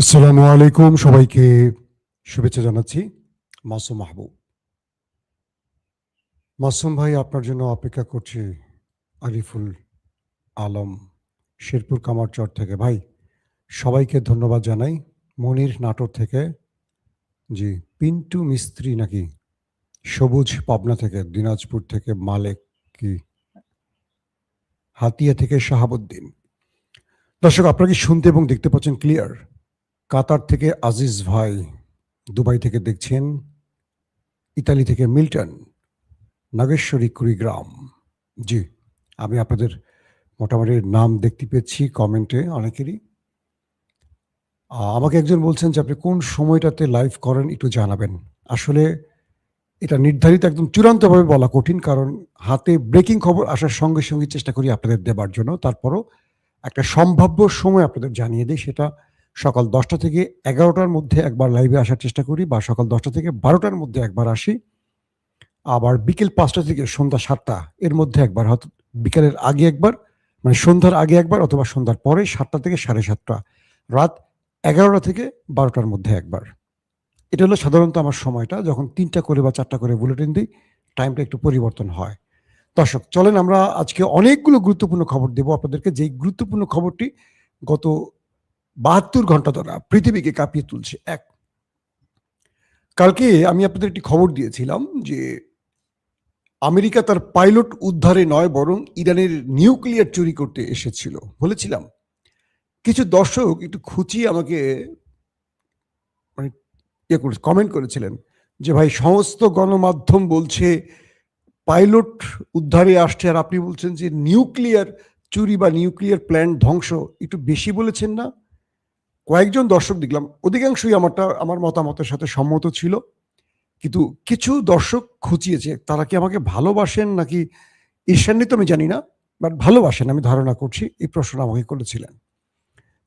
আসসালামু আলাইকুম, সবাইকে শুভেচ্ছা জানাচ্ছি। মাসুম মাহবুব। মাসুম ভাই, আপনার জন্য অপেক্ষা করছি। আরিফুল আলম, শেরপুর কামারচর থেকে। ভাই, সবাইকে ধন্যবাদ জানাই। মনির নাটোর থেকে। জি। পিন্টু মিস্ত্রি নাকি? সবুজ পাবনা থেকে, দিনাজপুর থেকে মালেক কি, হাতিয়া থেকে শাহাবুদ্দিন। দর্শক, আপনারা কি শুনতে এবং দেখতে পাচ্ছেন ক্লিয়ার? কাতার থেকে আজিজ ভাই, দুবাই থেকে দেখছেন, ইতালি থেকে মিল্টন, নাগেশ্বরী কুড়িগ্রাম। জি, আমি আপনাদের মোটামুটি নাম দেখতে পেয়েছি কমেন্টে অনেকেরই। আমাকে একজন বলছেন যে আপনি কোন সময়টাতে লাইভ করেন একটু জানাবেন। আসলে এটা নির্ধারিত একদম চূড়ান্তভাবে বলা কঠিন, কারণ হাতে ব্রেকিং খবর আসার সঙ্গে সঙ্গে চেষ্টা করি আপনাদের দেবার জন্য। তারপরও একটা সম্ভাব্য সময় আপনাদের জানিয়ে দিই, সেটা সকাল 10টা থেকে 11টার মধ্যে একবার লাইভে আসার চেষ্টা করি, বা সকাল 10টা থেকে 12টার মধ্যে একবার আসি। আবার বিকেল 5টা থেকে সন্ধ্যা 7টা এর মধ্যে একবার, হয়তো বিকেলের আগে একবার, মানে সন্ধ্যার আগে একবার, অথবা সন্ধ্যার পরে 7টা থেকে 7:30, রাত 11টা থেকে 12টার মধ্যে একবার। এটা হলো সাধারণত আমার সময়টা। যখন 3টা করে বা 4টা করে বুলেটিন দিই, টাইমটা একটু পরিবর্তন হয়। দর্শক, চলেন আমরা আজকে অনেকগুলো গুরুত্বপূর্ণ খবর দেব আপনাদেরকে, যেই গুরুত্বপূর্ণ খবরটি গত 72 ঘন্টা ধরে পৃথিবীকে কাঁপিয়ে তুলছে। কালকে আমি আপনাদের একটি খবর দিয়েছিলাম যে আমেরিকা তার পাইলট উদ্ধারে নয়, বরং ইরানের নিউক্লিয়ার চুরি করতে এসেছিল বলেছিলাম। কিছু দর্শক একটু খুঁচিয়ে আমাকে মানে কমেন্ট করেছিলেন যে ভাই, সমস্ত গণমাধ্যম বলছে পাইলট উদ্ধারে আসছে, আর আপনি বলছেন যে নিউক্লিয়ার চুরি বা নিউক্লিয়ার প্ল্যান্ট ধ্বংস, একটু বেশি বলেছেন না? কয়েকজন দর্শক দেখলাম, অধিকাংশই আমার মতামতের সাথে সম্মত ছিল, কিন্তু কিছু দর্শক খুঁচিয়েছে। তারা কি আমাকে ভালোবাসেন নাকি ঈর্ষান্বিত আমি জানি না, বাট ভালোবাসেন আমি ধারণা করছি, এই প্রশ্নটা আমাকে করেছিলেন।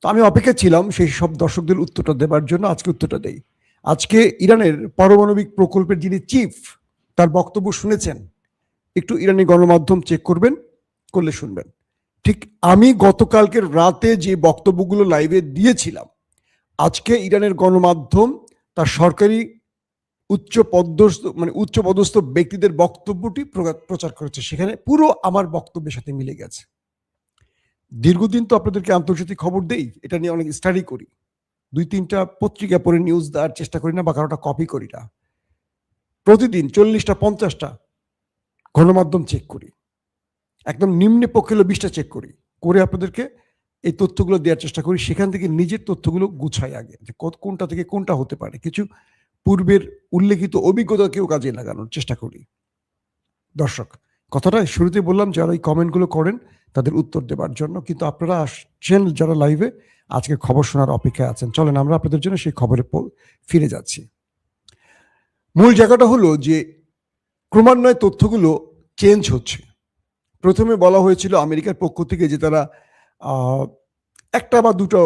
তো আমি অপেক্ষা ছিলাম সেই সব দর্শকদের উত্তরটা দেবার জন্য। আজকে উত্তরটা দেই। আজকে ইরানের পারমাণবিক প্রকল্পের যিনি চিফ, তার বক্তব্য শুনেছেন? একটু ইরানি গণমাধ্যম চেক করবেন, করলে শুনবেন। ঠিক আমি গতকালকের রাতে যে বক্তব্যগুলো লাইভে দিয়েছিলাম, আজকে ইরানের গণমাধ্যম তার সরকারি উচ্চপদস্থ ব্যক্তিদের বক্তব্যটি প্রচার করেছে। সেখানে পুরো আমার বক্তব্যের সাথে মিলে গেছে। দীর্ঘদিন তো আপনাদেরকে আন্তর্জাতিক খবর দেই, এটা নিয়ে অনেক স্টাডি করি, 2-3টা পত্রিকা পড়ে নিউজ দেওয়ার চেষ্টা করি না, বা কারোটা কপি করি না। প্রতিদিন 40টা 50টা গণমাধ্যম চেক করি, একদম নিম্নে পক্ষে হলো 20টা চেক করি, করে আপনাদেরকে এই তথ্যগুলো দেওয়ার চেষ্টা করি। সেখান থেকে নিজের তথ্যগুলো গুছাই আগে, যে কোনটা থেকে কোনটা হতে পারে, কিছু পূর্বের উল্লেখিত অভিজ্ঞতাকেও কাজে লাগানোর চেষ্টা করি। দর্শক, কথাটা শুরুতে বললাম যারা এই কমেন্টগুলো করেন তাদের উত্তর দেবার জন্য, কিন্তু আপনারা আসছেন যারা লাইভে, আজকে খবর শোনার অপেক্ষায় আছেন। চলেন আমরা আপনাদের জন্য সেই খবরে ফিরে যাচ্ছি। মূল জায়গাটা হলো যে ক্রমান্বয়ে তথ্যগুলো চেঞ্জ হচ্ছে। প্রথমে বলা হয়েছিল আমেরিকার পক্ষ থেকে যে তারা একটা বা দুটো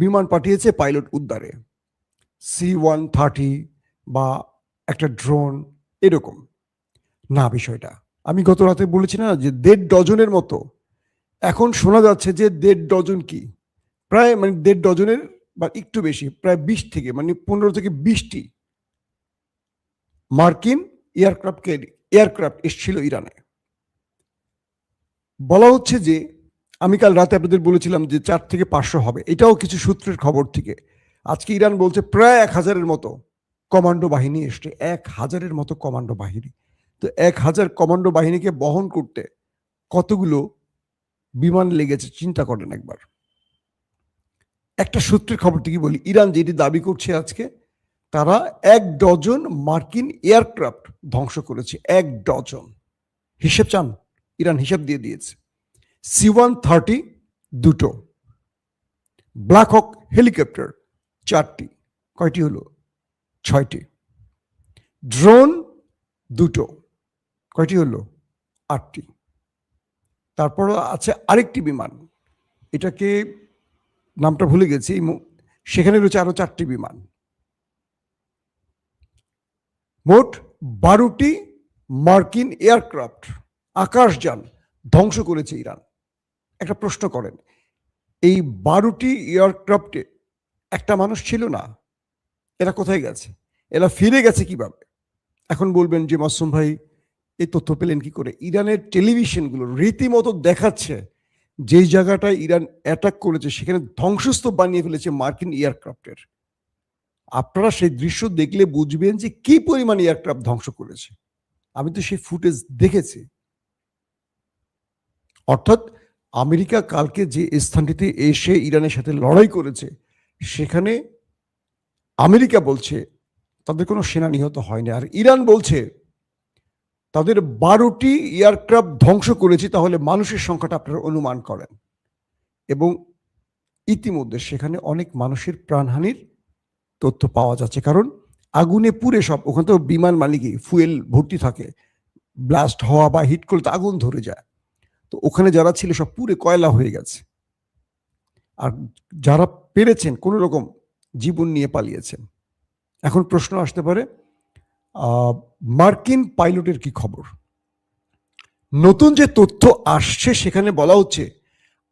বিমান পাঠিয়েছে পাইলট উদ্ধারে, C-130 বা একটা ড্রোন, এরকম না বিষয়টা। আমি গত রাতে বলেছি না যে 1.5 ডজনের মতো, এখন শোনা যাচ্ছে যে 1.5 ডজন কি, প্রায় 1.5 ডজনের বা একটু বেশি, প্রায় 20 থেকে 15 থেকে 20টি মার্কিন এয়ারক্রাফট এসেছিল ইরানে। বলা হচ্ছে যে, আমি কাল রাতে আপনাদের বলেছিলাম যে 4 থেকে 500 হবে, এটাও কিছু সূত্রের খবর থেকে। আজকে ইরান বলছে প্রায় 1000-এর মতো কমান্ডো বাহিনী এসছে, 1000-এর মতো কমান্ডো বাহিনী। তো 1000 কমান্ডো বাহিনীকে বহন করতে কতগুলো বিমান লেগেছে চিন্তা করেন একবার। একটা সূত্রের খবর থেকে বলি, ইরান যেটি দাবি করছে আজকে, তারা 1 ডজন মার্কিন এয়ারক্রাফট ধ্বংস করেছে। 1 ডজন। হিসেব চান? ইরান হিসাব দিয়ে দিয়েছে। C-130 2টো, ব্ল্যাক হক হেলিকপ্টার 4টি, কয়টি হলো? 6টি। ড্রোন 2টো, কয়টি হলো? 8টি। তারপর আছে আরেকটি বিমান, এটাকে নামটা ভুলে গেছি, সেখানে রয়েছে আরো 4টি বিমান। মোট 12টি মার্কিন এয়ারক্রাফট, আকাশযান ধ্বংস করেছে ইরান। একটা প্রশ্ন করেন, এই 12টি এয়ারক্রাফটে একটা মানুষ ছিল না, এরা কোথায় গেছে, এরা ফিরে গেছে কিভাবে? এখন বলবেন যে মাসুম ভাই এই তথ্য পেলেন কি করে? ইরানের টেলিভিশনগুলো রীতিমতো দেখাচ্ছে যেই জায়গাটায় ইরান অ্যাটাক করেছে সেখানে ধ্বংসস্তূপ বানিয়ে ফেলেছে মার্কিন এয়ারক্রাফটের। আপনারা সেই দৃশ্য দেখলে বুঝবেন যে কি পরিমাণ এয়ারক্রাফট ধ্বংস করেছে। আমি তো সেই ফুটেজ দেখেছি। অর্থাৎ আমেরিকা কালকে যে স্থানটিতে এসে ইরানের সাথে লড়াই করেছে সেখানে আমেরিকা বলছে তাদের কোনো সেনা নিহত হয়নি, আর ইরান বলছে তাদের 12টি এয়ারক্রাফট ধ্বংস করেছে। তাহলে মানুষের সংখ্যাটা আপনারা অনুমান করেন। এবং ইতিমধ্যে সেখানে অনেক মানুষের প্রাণহানির তথ্য পাওয়া যাচ্ছে, কারণ আগুনে পুড়ে সব, ওখানে তো বিমান মালিকই ফুয়েল ভর্তি থাকে, ব্লাস্ট হওয়া বা হিট করলে তো আগুন ধরে যায়। তো ওখানে যারা ছিল সব পুড়ে কয়লা হয়ে গেছে, আর যারা পেরেছেন কোনো রকম জীবন নিয়ে পালিয়েছেন। এখন প্রশ্ন আসতে পারে মার্কিন পাইলটের কি খবর? নতুন যে তথ্য আসছে সেখানে বলা হচ্ছে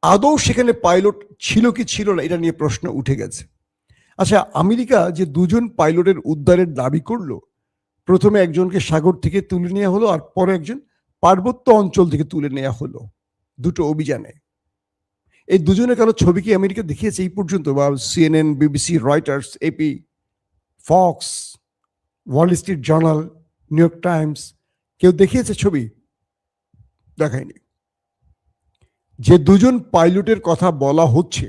আদৌ সেখানে পাইলট ছিল কি ছিল না এটা নিয়ে প্রশ্ন উঠে গেছে। আচ্ছা, আমেরিকা যে দুজন পাইলটের উদ্ধারের দাবি করলো, প্রথমে একজনকে সাগর থেকে তুলে নেওয়া হলো আর পরে একজন পার্বত্য অঞ্চল থেকে তুলে নেওয়া হলো, দুটো অভিযানে। এই দুজনের কারো ছবি কি আমেরিকা দেখিয়েছে এই পর্যন্ত? বা CNN, BBC, Reuters, AP, Fox, Wall Street Journal, New York Times কেউ দেখিয়েছে ছবি? দেখায়নি। যে দুজন পাইলটের কথা বলা হচ্ছে,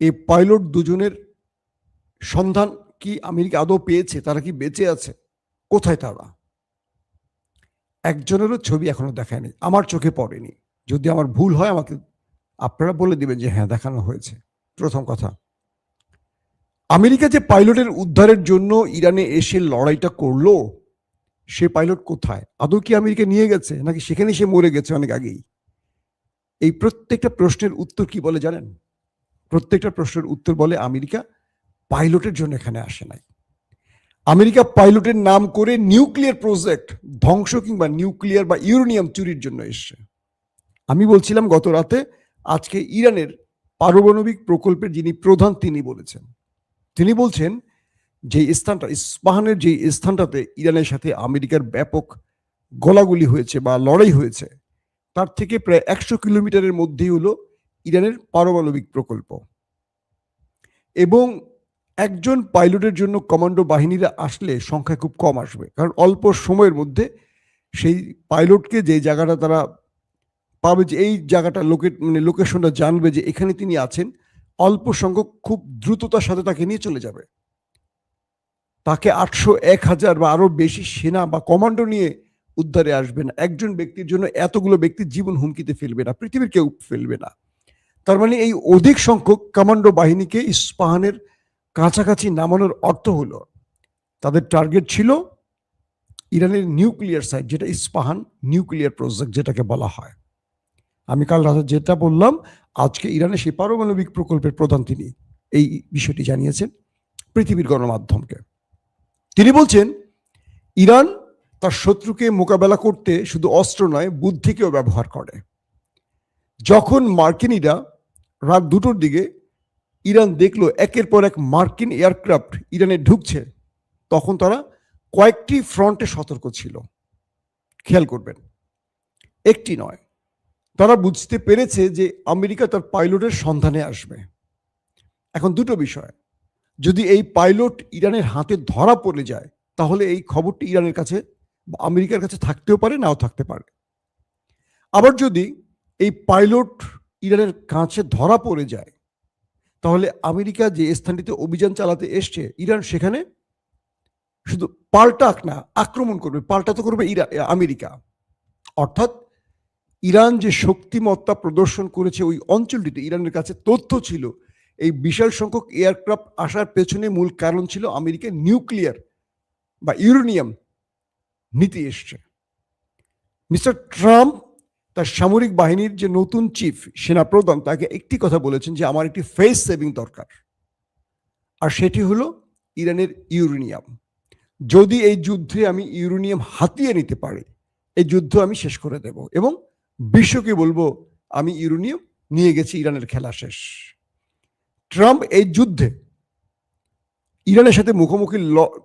এই পাইলট দুজনের সন্ধান কি আমেরিকা আদৌ পেয়েছে? তারা কি বেঁচে আছে? কোথায় তারা? একজনেরও ছবি এখনো দেখায়নি, আমার চোখে পড়েনি। যদি আমার ভুল হয় আমাকে আপনারা বলে দিবেন যে হ্যাঁ দেখানো হয়েছে। প্রথম কথা, আমেরিকা যে পাইলটের উদ্ধারের জন্য ইরানে এসে লড়াইটা করলো, সে পাইলট কোথায়? আদৌ কি আমেরিকা নিয়ে গেছে নাকি সেখানে সে মরে গেছে অনেক আগেই? এই প্রত্যেকটা প্রশ্নের উত্তর কি বলে জানেন? প্রত্যেকটা প্রশ্নের উত্তর বলে আমেরিকা পাইলটের জন্য এখানে আসে নাই। আমেরিকা পাইলটের নাম করে নিউক্লিয়ার প্রজেক্ট ধ্বংস কিংবা নিউক্লিয়ার বা ইউরেনিয়াম চুরির জন্য এসছে। আমি বলছিলাম গত রাতে, আজকে ইরানের পারমাণবিক প্রকল্পের যিনি প্রধান তিনি বলেছেন, তিনি বলছেন যে স্থানটা ইস্পাহানের যে স্থানটাতে ইরানের সাথে আমেরিকার ব্যাপক গোলাগুলি হয়েছে বা লড়াই হয়েছে, তার থেকে প্রায় 100 কিলোমিটারের মধ্যেই হলো ইরানের পারমাণবিক প্রকল্প। এবং একজন পাইলটের জন্য কমান্ডো বাহিনীরা আসলে সংখ্যা খুব কম আসবে, কারণ অল্প সময়ের মধ্যে সেই পাইলটকে যে জায়গাটা তারা পাবে, যে এই জায়গাটা লোকেশনটা জানবে যে এখানে তিনি আছেন, অল্প সংখ্যক খুব দ্রুততার সাথে তাকে নিয়ে চলে যাবে। তাকে 800, 1000 বা আরো বেশি সেনা বা কমান্ডো নিয়ে উদ্ধারে আসবে না। একজন ব্যক্তির জন্য এতগুলো ব্যক্তির জীবন হুমকিতে ফেলবে না, পৃথিবীর কেউ ফেলবে না। তার মানে এই অধিক সংখ্যক কমান্ডো বাহিনীকে ইস্পাহানের কাছাকাছি নামানোর অর্থ হলো তাদের টার্গেট ছিল ইরানের নিউক্লিয়ার সাইট, যেটা ইস্পাহান নিউক্লিয়ার প্রজেক্ট যেটাকে বলা হয়। আমি কাল রাতে যেটা বললাম, আজকে ইরানের সেই পারমাণবিক প্রকল্পের প্রধান তিনি এই বিষয়টি জানিয়েছেন পৃথিবীর গণমাধ্যমকে। তিনি বলছেন ইরান তার শত্রুকে মোকাবেলা করতে শুধু অস্ত্র নয়, বুদ্ধিকেও ব্যবহার করে। যখন মার্কিনীরা রাত 2টোর দিকে ইরান দেখলো একের পর এক মার্কিন এয়ারক্রাফট ইরানে ঢুকছে, তখন তারা কয়েকটি ফ্রন্টে সতর্ক ছিল। খেয়াল করবেন, একটি নয়। তারা বুঝতে পেরেছে যে আমেরিকা তার পাইলটের সন্ধানে আসবে। এখন দুটো বিষয়, যদি এই পাইলট ইরানের হাতে ধরা পড়ে যায় তাহলে এই খবরটি ইরানের কাছে বা আমেরিকার কাছে থাকতেও পারে, নাও থাকতে পারে। আবার যদি এই পাইলট ইরানের কাছে ধরা পড়ে যায় তাহলে আমেরিকা যে স্থানটিতে অভিযান চালাতে এসছে, ইরান সেখানে শুধু পাল্টা না আক্রমণ করবে, পাল্টা তো করবে আমেরিকা। অর্থাৎ ইরান যে শক্তিমত্তা প্রদর্শন করেছে ওই অঞ্চলটিতে, ইরানের কাছে তথ্য ছিল এই বিশাল সংখ্যক এয়ারক্রাফট আসার পেছনে মূল কারণ ছিল আমেরিকার নিউক্লিয়ার বা ইউরেনিয়াম নীতি এসছে। মিস্টার ট্রাম্প তার সামরিক বাহিনীর যে নতুন চিফ সেনাপ্রধান তাকে একটি কথা বলেছেন যে আমার একটি ফেস সেভিং দরকার, আর সেটি হলো ইরানের ইউরেনিয়াম। যদি এই যুদ্ধে আমি ইউরেনিয়াম হাতিয়ে নিতে পারি, এই যুদ্ধ আমি শেষ করে দেব এবং বিশ্বকে বলবো আমি ইউরেনিয়াম নিয়ে গেছি, ইরানের খেলা শেষ। ট্রাম্প এই যুদ্ধে ইরানের সাথে মুখোমুখি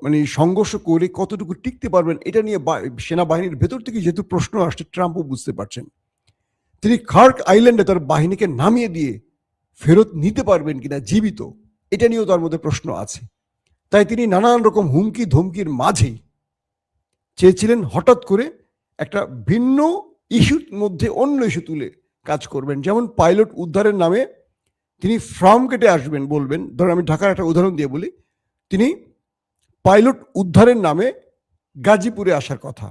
মানে সংঘর্ষ করে কতটুকু টিকতে পারবেন এটা নিয়ে সেনাবাহিনীর ভেতর থেকে যেহেতু প্রশ্ন আসছে, ট্রাম্পও বুঝতে পারছেন তিনি খার্ক আইল্যান্ডে তার বাহিনীকে নামিয়ে দিয়ে ফেরত নিতে পারবেন কিনা জীবিত, এটা নিয়েও তার মধ্যে প্রশ্ন আছে। তাই তিনি নানান রকম হুমকি ধমকির মাঝেই চেয়েছিলেন হঠাৎ করে একটা ভিন্ন ইস্যুর মধ্যে অন্য ইস্যু তুলে কাজ করবেন, যেমন পাইলট উদ্ধারের নামে তিনি ফর্ম কেটে আসবেন, বলবেন, ধরুন আমি ঢাকার একটা উদাহরণ দিয়ে বলি, তিনি পাইলট উদ্ধারের নামে গাজীপুরে আসার কথা,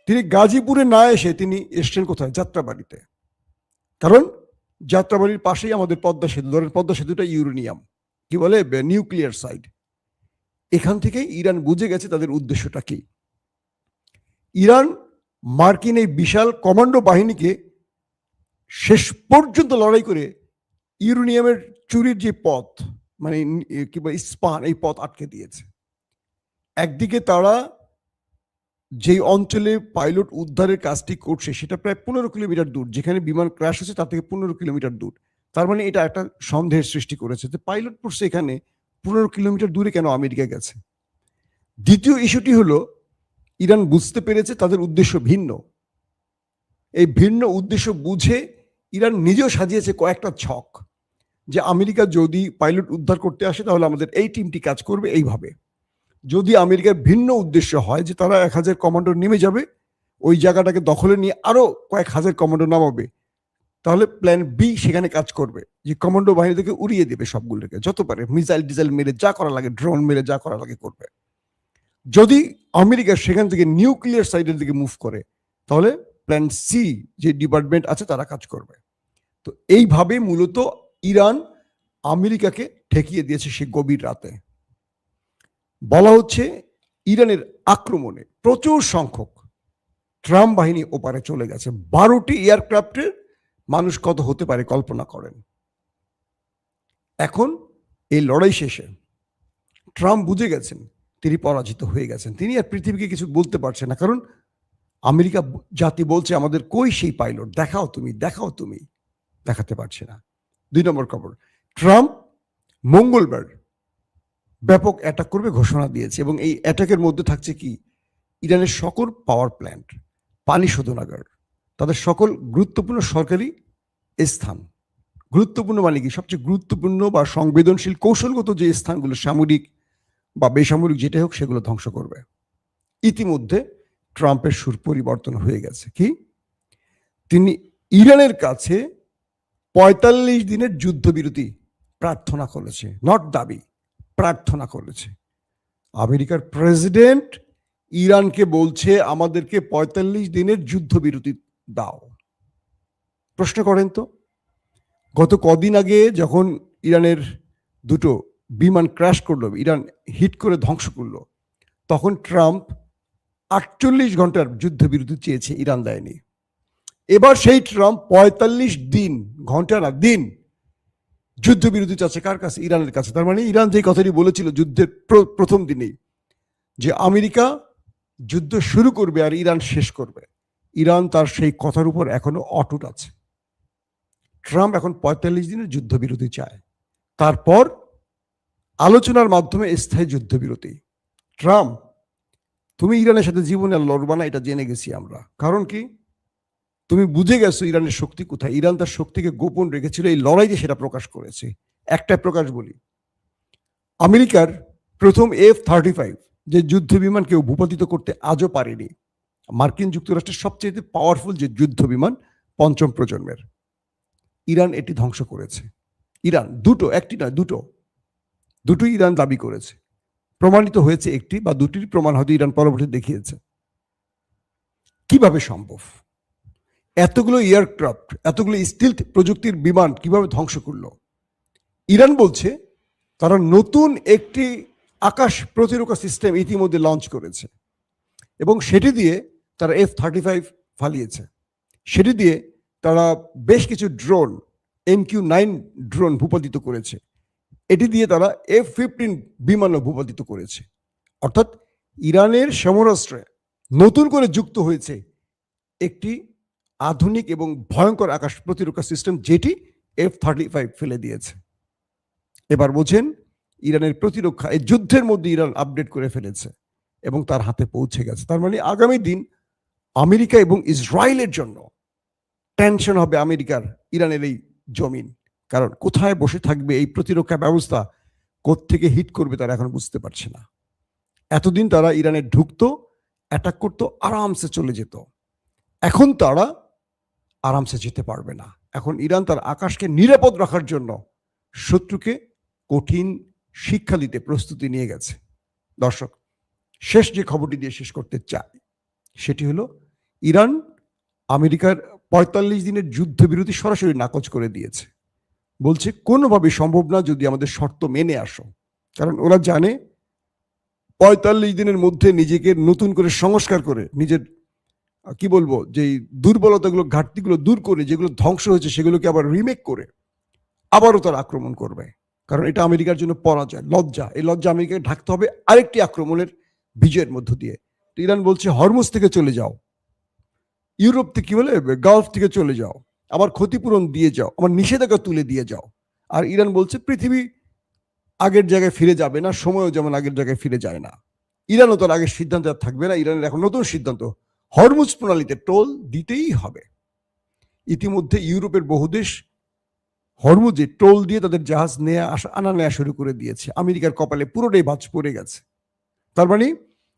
তিনি গাজীপুরে না এসে তিনি এসছেন কোথায়? যাত্রাবাড়িতে। কারণ যাত্রাবাড়ির পাশেই আমাদের পদ্মা সেতু, ধরেন পদ্মা সেতুটা ইউরেনিয়াম, কি বলে, নিউক্লিয়ার সাইট। এখান থেকেই ইরান বুঝে গেছে তাদের উদ্দেশ্যটা কি। ইরান মার্কিন এই বিশাল কমান্ডো বাহিনীকে শেষ পর্যন্ত লড়াই করে ইউরেনিয়ামের চুরির যে পথ, মানে কি বলে স্পান, এই পথ আটকে দিয়েছে। একদিকে তারা যেই অঞ্চলে পাইলট উদ্ধারের কাজটি করছে সেটা প্রায় 15 কিলোমিটার দূর, যেখানে বিমান ক্র্যাশ হয়েছে তার থেকে 15 কিলোমিটার দূর। তার মানে এটা একটা সন্দেহের সৃষ্টি করেছে যে পাইলট পড়ছে এখানে, 15 কিলোমিটার দূরে কেন আমেরিকা গেছে। দ্বিতীয় ইস্যুটি হলো, ইরান বুঝতে পেরেছে তাদের উদ্দেশ্য ভিন্ন। এই ভিন্ন উদ্দেশ্য বুঝে ইরান নিজেও সাজিয়েছে কয়েকটা ছক, যে আমেরিকা যদি পাইলট উদ্ধার করতে আসে তাহলে আমাদের এই টিমটি কাজ করবে এইভাবে। যদি আমেরিকার ভিন্ন উদ্দেশ্য হয় যে তারা 1000 কমান্ডো নেমে যাবে, ওই জায়গাটাকে দখলে নিয়ে আরো কয়েক হাজার কমান্ডো নামাবে, তাহলে প্ল্যান বি সেখানে কাজ করবে, যে কমান্ডো বাহিনী থেকে উড়িয়ে দেবে সবগুলোকে, যত পারে মিসাইল ডিজাইল মেরে যা করা লাগে, ড্রোন মেরে যা করা লাগে করবে। যদি আমেরিকা সেখান থেকে নিউক্লিয়ার সাইডের দিকে মুভ করে, তাহলে প্ল্যান সি যে ডিপার্টমেন্ট আছে তারা কাজ করবে। তো এইভাবে মূলত ইরান আমেরিকাকে ঠেকিয়ে দিয়েছে সে গভীর রাতে। বলা হচ্ছে ইরানের আক্রমণে প্রচুর সংখ্যক ট্রাম্প বাহিনী ওপারে চলে গেছে। 12টি এয়ারক্রাফটের মানুষ কত হতে পারে কল্পনা করেন। এখন এই লড়াই শেষে ট্রাম্প বুঝে গেছেন তিনি পরাজিত হয়ে গেছেন, তিনি আর পৃথিবীকে কিছু বলতে পারছেন না, কারণ আমেরিকা জাতি বলছে আমাদের কই সেই পাইলট, দেখাও তুমি, দেখাও তুমি, দেখাতে পারছে না। 2 নম্বর খবর, ট্রাম্প মঙ্গলবার ব্যাপক অ্যাটাক করবে ঘোষণা দিয়েছে, এবং এই অ্যাটাকের মধ্যে থাকছে কি, ইরানের সকল পাওয়ার প্ল্যান্ট, পানি শোধনাগার, তাদের সকল গুরুত্বপূর্ণ সরকারি স্থান, গুরুত্বপূর্ণ মানে কি, সবচেয়ে গুরুত্বপূর্ণ বা সংবেদনশীল কৌশলগত যে স্থানগুলো সামরিক বা বেসামরিক যেটাই হোক সেগুলো ধ্বংস করবে। ইতিমধ্যে ট্রাম্পের সুর পরিবর্তন হয়ে গেছে। কি, তিনি ইরানের কাছে 45 দিনের যুদ্ধবিরতি প্রার্থনা করেছে, নট দাবি, প্রার্থনা করেছে। আমেরিকার প্রেসিডেন্ট ইরানকে বলছে আমাদেরকে 45 দিনের যুদ্ধবিরতি দাও। প্রশ্ন করেন তো, গত কদিন আগে যখন ইরানের দুটো বিমান ক্র্যাশ করলো, ইরান হিট করে ধ্বংস করলো, তখন ট্রাম্প 48 ঘন্টার যুদ্ধবিরতি চেয়েছে, ইরান দেয়নি। এবার সেই ট্রাম্প 45 দিন, ঘন্টা না দিন, যুদ্ধবিরতি চাচ্ছে কার কাছে? ইরানের কাছে। তার মানে ইরান যে কথাটি বলেছিল যুদ্ধের প্রথম দিনেই, যে আমেরিকা যুদ্ধ শুরু করবে আর ইরান শেষ করবে, ইরান তার সেই কথার উপর এখনো অটুট আছে। ট্রাম্প এখন 45 দিনের যুদ্ধবিরতি চায়, তারপর আলোচনার মাধ্যমে স্থায়ী যুদ্ধবিরতি। ট্রাম্প, তুমি ইরানের সাথে জীবনে লড়বা না, এটা জেনে গেছি আমরা। কারণ কি, তুমি বুঝে গেছো ইরানের শক্তি কোথায়। ইরান তার শক্তিকে গোপন রেখেছিল, এই লড়াইতে সেটা প্রকাশ করেছে। একটা প্রকাশ বলি, আমেরিকার প্রথম F-35 যে যুদ্ধ বিমান কেউ ভূপাতিত করতে আজও পারেনি, মার্কিন যুক্তরাষ্ট্রের সবচেয়ে পাওয়ারফুল যে যুদ্ধ বিমান 5ম প্রজন্মের, ইরান এটি ধ্বংস করেছে। ইরান দুটো, একটি নয়, দুটোই ইরান দাবি করেছে। প্রমাণিত হয়েছে একটি বা দুটির প্রমাণ হয়তো ইরান পরবর্তী দেখিয়েছে। কিভাবে সম্ভব? এতগুলো এয়ারক্রাফট, এতগুলো স্টিলথ প্রযুক্তির বিমান কিভাবে ধ্বংস করলো? ইরান বলছে তারা নতুন একটি আকাশ প্রতিরক্ষা সিস্টেম ইতিমধ্যে লঞ্চ করেছে, এবং সেটি দিয়ে তারা F-35 ফালিয়েছে। সেটি দিয়ে তারা বেশ কিছু ড্রোন, MQ-9 ড্রোন ভূপাতিত করেছে। এটি দিয়ে তারা F-15 বিমানও ভূপাতিত করেছে। অর্থাৎ ইরানের সমরাস্ত্রে নতুন করে যুক্ত হয়েছে একটি আধুনিক এবং ভয়ঙ্কর আকাশ প্রতিরক্ষা সিস্টেম, যেটি F-35 ফেলে দিয়েছে। এবার বোঝেন ইরানের প্রতিরক্ষা এই যুদ্ধের মধ্যে ইরান আপডেট করে ফেলেছে এবং তার হাতে পৌঁছে গেছে। তার মানে আগামী দিন আমেরিকা এবং ইসরায়েলের জন্য টেনশন হবে আমেরিকার ইরানের এই জমিন, কারণ কোথায় বসে থাকবে এই প্রতিরক্ষা ব্যবস্থা, কোত্থেকে হিট করবে তারা এখন বুঝতে পারছে না। এতদিন তারা ইরানে ঢুকতো, অ্যাটাক করতো, আরামসে চলে যেত। এখন তারা আরামসে যেতে পারবে না। এখন ইরান তার আকাশকে নিরাপদ রাখার জন্য শত্রুকে কঠিন শিক্ষা দিতে প্রস্তুতি নিয়ে গেছে। দর্শক, শেষ যে খবরটি দিয়ে শেষ করতে চাই সেটি হলো ইরান আমেরিকার ৪৫ দিনের যুদ্ধবিরতি সরাসরি নাকচ করে দিয়েছে। বলছে কোনোভাবে সম্ভব না যদি আমাদের শর্ত মেনে আসো, কারণ ওরা জানে ৪৫ দিনের মধ্যে নিজেকে নতুন করে সংস্কার করে নিজের কি বলবো যে দুর্বলতাগুলো ঘাটতিগুলো দূর করে যেগুলো ধ্বংস হয়েছে সেগুলোকে আবার রিমেক করে আবারও তারা আক্রমণ করবে। কারণ এটা আমেরিকার জন্য পরাজয়, লজ্জা। এই লজ্জা আমেরিকাকে ঢাকতে হবে আরেকটি আক্রমণের বিজয়ের মধ্য দিয়ে। তো ইরান বলছে হরমুজ থেকে চলে যাও, ইউরোপ থেকে কি বলে গালফ থেকে চলে যাও, আবার ক্ষতিপূরণ দিয়ে যাও, আমার নিষেধাজ্ঞা তুলে দিয়ে যাও। আর ইরান বলছে পৃথিবী আগের জায়গায় ফিরে যাবে না, সময়ও যেমন আগের জায়গায় ফিরে যায় না। ইরানও তার আগের সিদ্ধান্ত আর থাকবে না। ইরানের এখন নতুন সিদ্ধান্ত, হরমুজ প্রণালীতে টোল দিতেই হবে। ইতিমধ্যে ইউরোপের বহু দেশ হরমুজে টোল দিয়ে তাদের জাহাজ আনা নেওয়া শুরু করে দিয়েছে। আমেরিকার কপালে পুরোটাই ভাঁজ পড়ে গেছে। তার মানে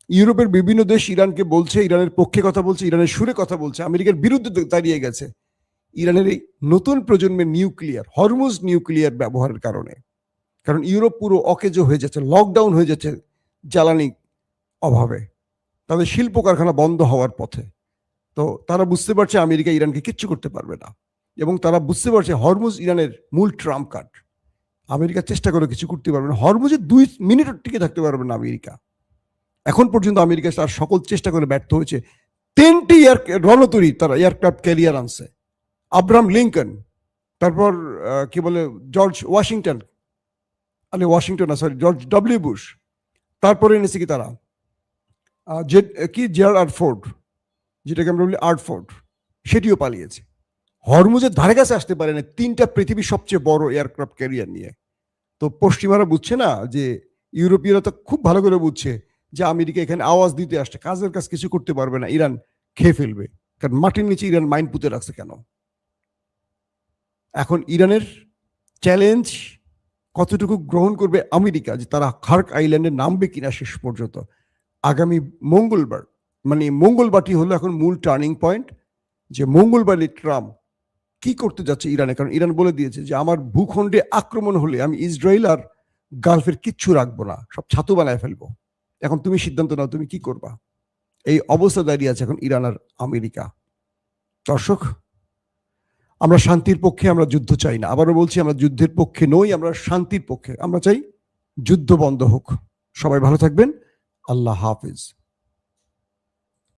ইউরোপের বিভিন্ন দেশ ইরানকে বলছে, ইরানের পক্ষে কথা বলছে, ইরানের সুরে কথা বলছে, আমেরিকার বিরুদ্ধে দাঁড়িয়ে গেছে ইরানের এই নতুন প্রজন্মের নিউক্লিয়ার, হরমুজ নিউক্লিয়ার ব্যবহারের কারণে। কারণ ইউরোপ পুরো অকেজো হয়ে যাচ্ছে, লকডাউন হয়ে যাচ্ছে জ্বালানি অভাবে, তাদের শিল্প কারখানা বন্ধ হওয়ার পথে। তো তারা বুঝতে পারছে আমেরিকা ইরানকে কিচ্ছু করতে পারবে না, এবং তারা বুঝতে পারছে হরমুজ ইরানের মূল ট্রাম্প কার্ড। আমেরিকা চেষ্টা করে কিছু করতে পারবে না, হরমুজে 2 মিনিট টিকে থাকতে পারবে না আমেরিকা। এখন পর্যন্ত আমেরিকা তার সকল চেষ্টা করে ব্যর্থ হয়েছে। 3টি রণতরী তারা এয়ারক্রাফট ক্যারিয়ার আনছে, আব্রাহাম লিঙ্কন, তারপর কি বলে George Washington, George W Bush, তারপরে এনেছে কি তারা জেরার্ড ফোর্ড, যেটাকে আমরা বলি আর্টফোর্ড, সেটিও পালিয়েছে। হরমুজের ধারে কাছে আসতে পারে না 3টা পৃথিবীর সবচেয়ে বড় এয়ারক্রাফট ক্যারিয়ার নিয়ে। তো পশ্চিমারা বুঝছে না, যে ইউরোপীয়রা তো খুব ভালো করে বুঝছে যে আমেরিকা এখানে আওয়াজ দিতে আসছে, কাজের কাজ কিছু করতে পারবে না, ইরান খেয়ে ফেলবে। কারণ মাটির নিচে ইরান মাইন পুঁতে রাখছে কেন? এখন ইরানের চ্যালেঞ্জ কতটুকু গ্রহণ করবে আমেরিকা, যে তারা খার্ক আইল্যান্ডে নামবে কিনা শেষ পর্যন্ত। আগামী মঙ্গলবার, মানে মঙ্গলবারটি হলো এখন মূল টার্নিং পয়েন্ট, যে মঙ্গলবারে ট্রাম্প কি করতে যাচ্ছে ইরানে। কারণ ইরান বলে দিয়েছে যে আমার ভূখণ্ডে আক্রমণ হলে আমি ইসরায়েল আর গালফের কিচ্ছু রাখবো না, সব ছাতু বানায় ফেলবো। এখন তুমি সিদ্ধান্ত নাও, তুমি কি করবা। এই অবস্থা দাঁড়িয়ে আছে এখন ইরান আর আমেরিকা। দর্শক, আমরা শান্তির পক্ষে, আমরা যুদ্ধ চাই না। আবারও বলছি, আমরা যুদ্ধের পক্ষে নই, আমরা শান্তির পক্ষে। আমরা চাই যুদ্ধ বন্ধ হোক। সবাই ভালো থাকবেন। আল্লাহ হাফিজ।